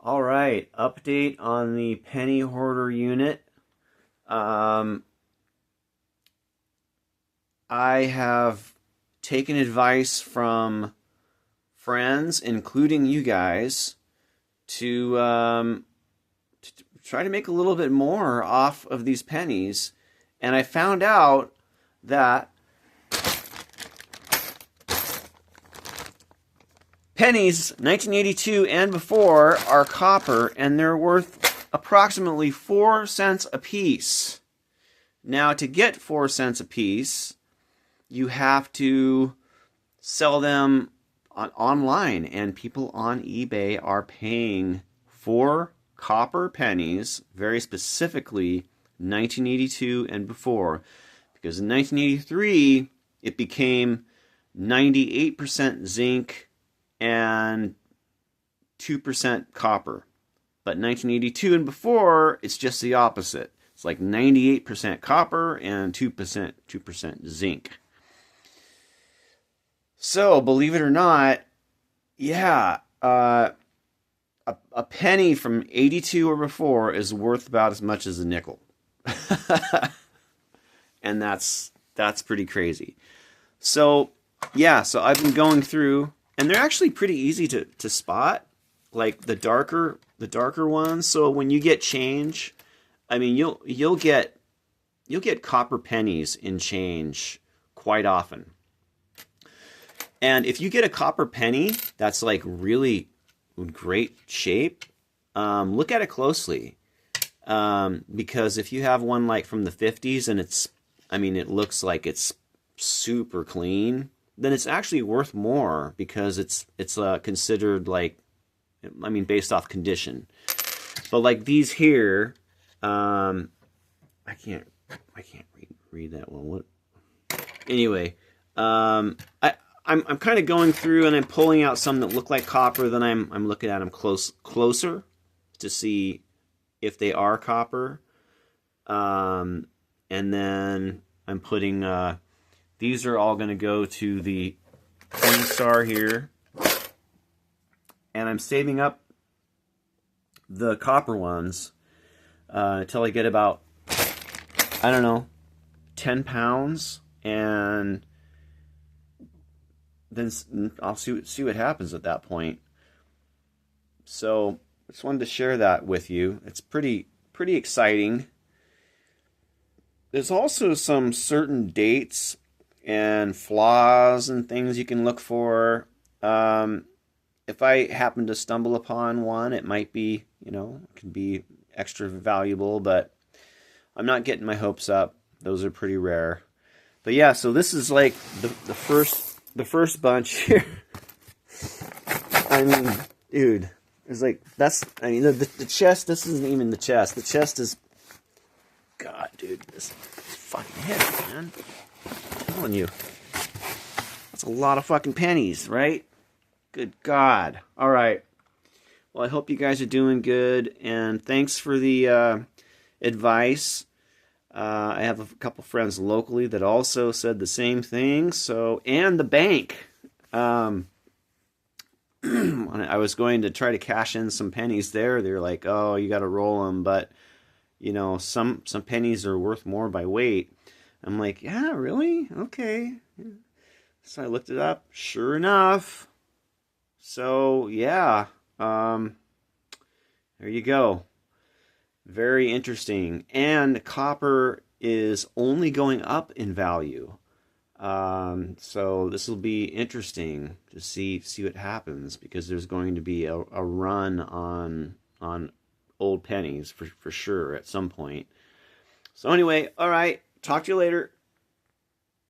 All right, update on the penny hoarder unit. Um, I have taken advice from friends, including you guys, to try to make a little bit more off of these pennies. And I found out that pennies 1982 and before are copper, and they're worth approximately 4 cents a piece. Now, to get 4 cents a piece, you have to sell them online, and people on eBay are paying for copper pennies, very specifically 1982 and before, because in 1983 it became 98% zinc and 2% copper. But 1982 and before, it's just the opposite. It's like 98% copper and 2% zinc. So, believe it or not, yeah, a penny from 82 or before is worth about as much as a nickel. And that's pretty crazy. So, yeah, so I've been going through, and they're actually pretty easy to spot, like the darker ones. So when you get change, I mean, you'll get copper pennies in change quite often. And if you get a copper penny that's like really great shape, look at it closely. Because if you have one like from the 50s and it looks like it's super clean, then it's actually worth more because it's considered like, based off condition. But like these here, I can't read that one. What? Anyway, I'm kind of going through and I'm pulling out some that look like copper. Then I'm looking at them closer to see if they are copper. And then I'm putting these are all going to go to the Coinstar here. And I'm saving up the copper ones until I get about, 10 pounds. And then I'll see what happens at that point. So I just wanted to share that with you. It's pretty exciting. There's also some certain dates and flaws and things you can look for. If I happen to stumble upon one, it might be, can be extra valuable, but I'm not getting my hopes up. Those are pretty rare. But yeah, so this is like the first bunch here. I mean, dude, it's like, the chest, this isn't even the chest. The chest is, God, dude, this is fucking heavy, man. I'm telling you. That's a lot of fucking pennies, right? Good God. All right. Well, I hope you guys are doing good, and thanks for the advice. I have a couple friends locally that also said the same thing. So, and the bank. I was going to try to cash in some pennies there. They're like, "Oh, you got to roll them," but some pennies are worth more by weight. I'm like, "Yeah, really? Okay." So I looked it up. Sure enough. So yeah, there you go. Very interesting. And copper is only going up in value. So this will be interesting to see what happens, because there's going to be a run on old pennies for sure at some point. So anyway, all right. Talk to you later.